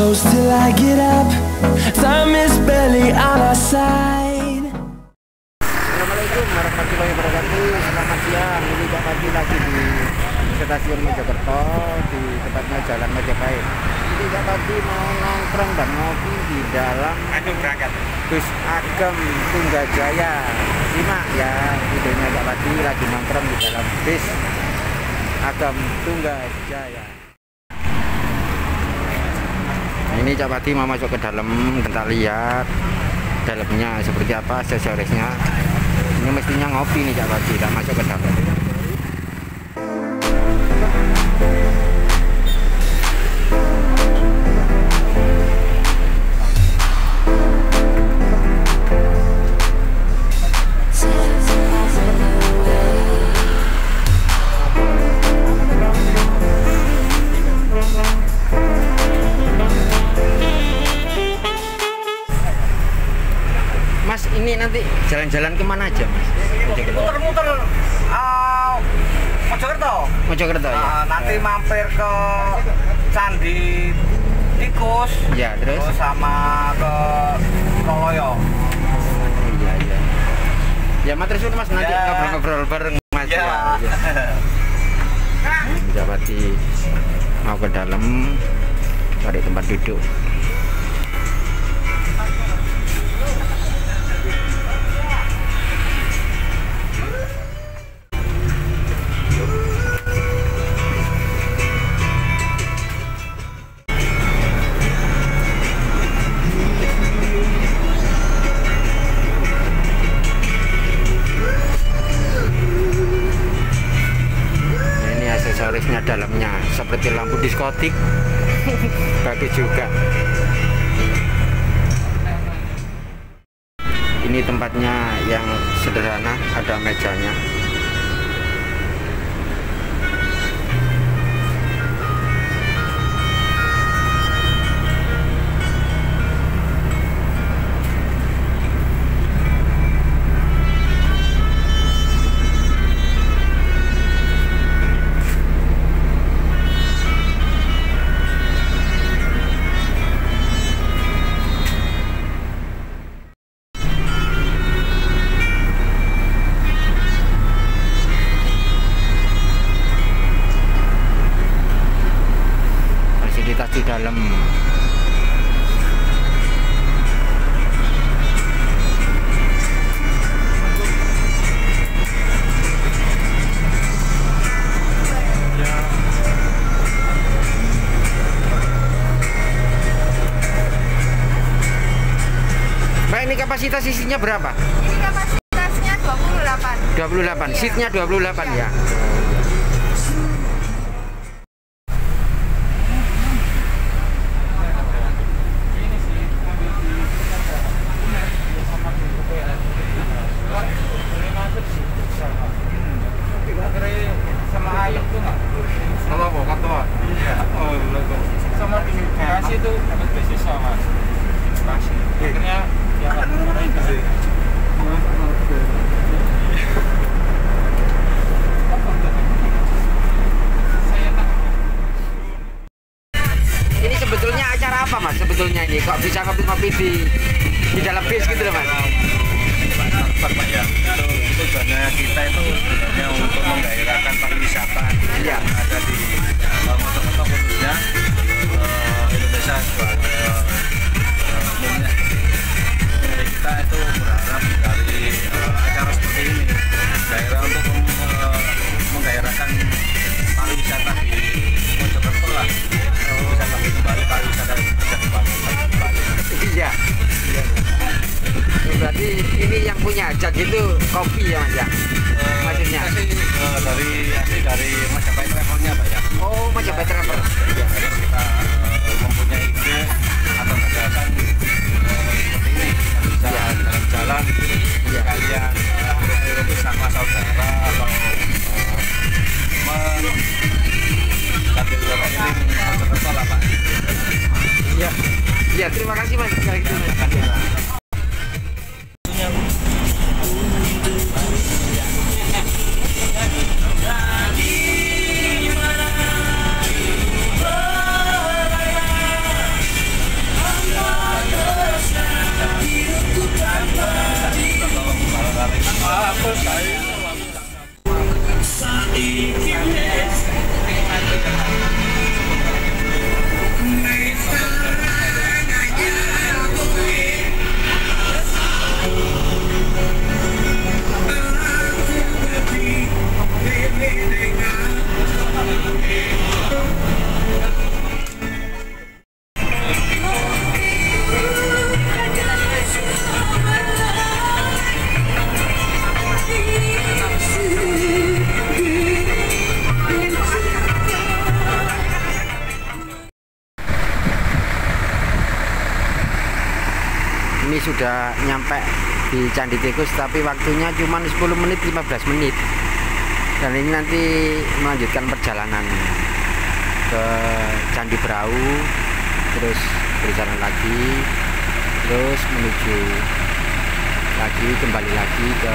close till I get up. Time is barely on our side. Assalamualaikum warahmatullahi wabarakatuh. Selamat siang. Ini Cak Padi lagi di stasiun Mojokerto, di tepatnya Jalan Majapahit. Ini Cak Padi mau nongkrong dan ngopi di dalam bus Agem Tunggajaya. Simak ya videonya Cak Padi lagi nongkrong di dalam bus Agem Tunggajaya. Ini Cak Padi mau masuk ke dalam, kita lihat dalamnya seperti apa, aksesorisnya. Ini mestinya ngopi nih Cak Padi, kita masuk ke dalam. Mas, ini nanti jalan-jalan kemana aja, Mas? Muter-muter Mojokerto. Mojokerto ya. Nanti mampir ke Candi Tikus. Ya, terus sama ke Loloyo. iya. Ya, Mas, terus Mas nanti Ya. ngobrol-ngobrol bareng Mas. Ya. Cak Padi mau ke dalam cari tempat duduk. Aksesorisnya dalamnya seperti lampu diskotik. Bagus juga. Ini tempatnya yang sederhana, ada mejanya. Di dalam Mbak, ini kapasitas isinya berapa? Ini kapasitasnya 28. 28, seatnya 28 ya. Sama ayam tuh nggak? Sama bokap tuh? Iya. Oh, sama kasih itu besis sama kasih. Akhirnya ya kan mulai itu. Ini sebetulnya acara apa, Mas? Sebetulnya ini kok bisa ngopi-ngopi di dalam bis gitu loh, Mas? Pak ya, itu tujuannya kita itu sebenarnya untuk menggairahkan pariwisata yang ada di Mojokerto, khususnya Indonesia umumnya. Jadi kita itu berharap dari acara seperti ini daerah untuk menggairahkan pariwisata di Mojokerto lah, bisa kembali kembali pariwisata bisa kembali. Iya. Berarti ini yang punya hajat itu kopi ya, Mas ya? Maksudnya? Dari Majapahit Travelnya, Pak ya. Oh, Majapahit Travel. Ya, kita mempunyai ide atau gagasan seperti ini, bisa jalan-jalan kalian bersama saudara atau sambil keliling Mojokerto lah, Pak. Iya. Iya, terima kasih, Mas. Terima kasih, Pak. Ini sudah nyampe di Candi Tikus, tapi waktunya cuma 10 menit 15 menit. Dan ini nanti melanjutkan perjalanan ke Candi Brau, terus berjalan lagi, terus menuju lagi, kembali lagi ke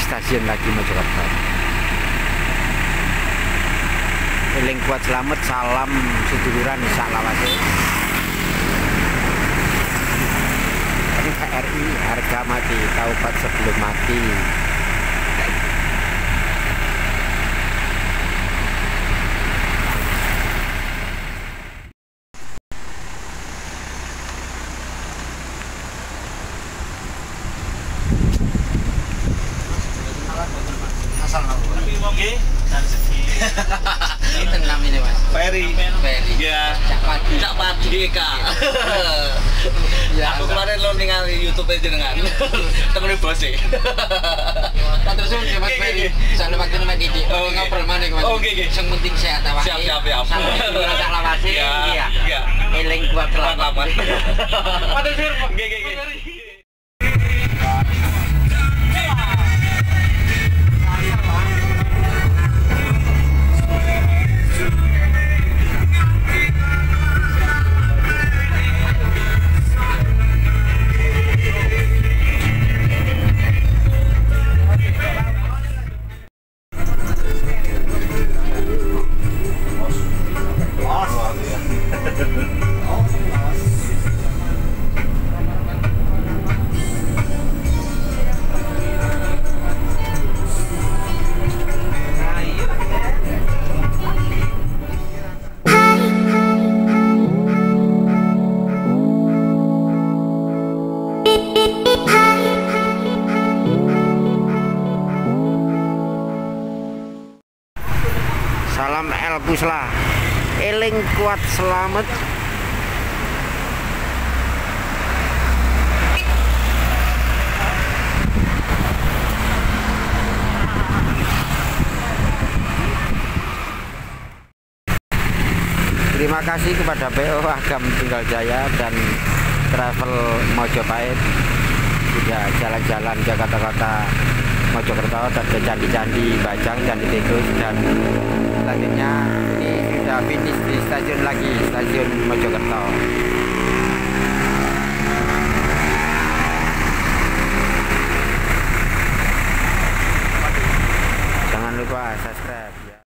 stasiun lagi Mojokerto. Eling kuat selamat, salam seduluran sak lawase. RI harga mati, taubat sebelum mati. Asal ngawur. Nggih, dari segi Ini namanya Mas. Ferry. Ferry. Ya. Cak Padi Kak. Ya, Aku kemarin lo ningali YouTube aja dengan temen bos e. Terus Mas Ferry. Soalnya waktu nama gigi. Ngobrol mana Mas? Oke. Yang penting sehat awake. Siap. Sampai sak lawase. Iya. Eling kuat selamat. Matur suwun. Nggih. Salam El Pusla, eling kuat selamat. Terima kasih kepada PO Agam Tunggal Jaya dan Travel Mojopahit sudah jalan-jalan ke kota-kota Mojokerto dan ke candi-candi Bajang, Candi Tikus, dan selanjutnya ini sudah finish di stasiun lagi, stasiun Mojokerto. Jangan lupa subscribe.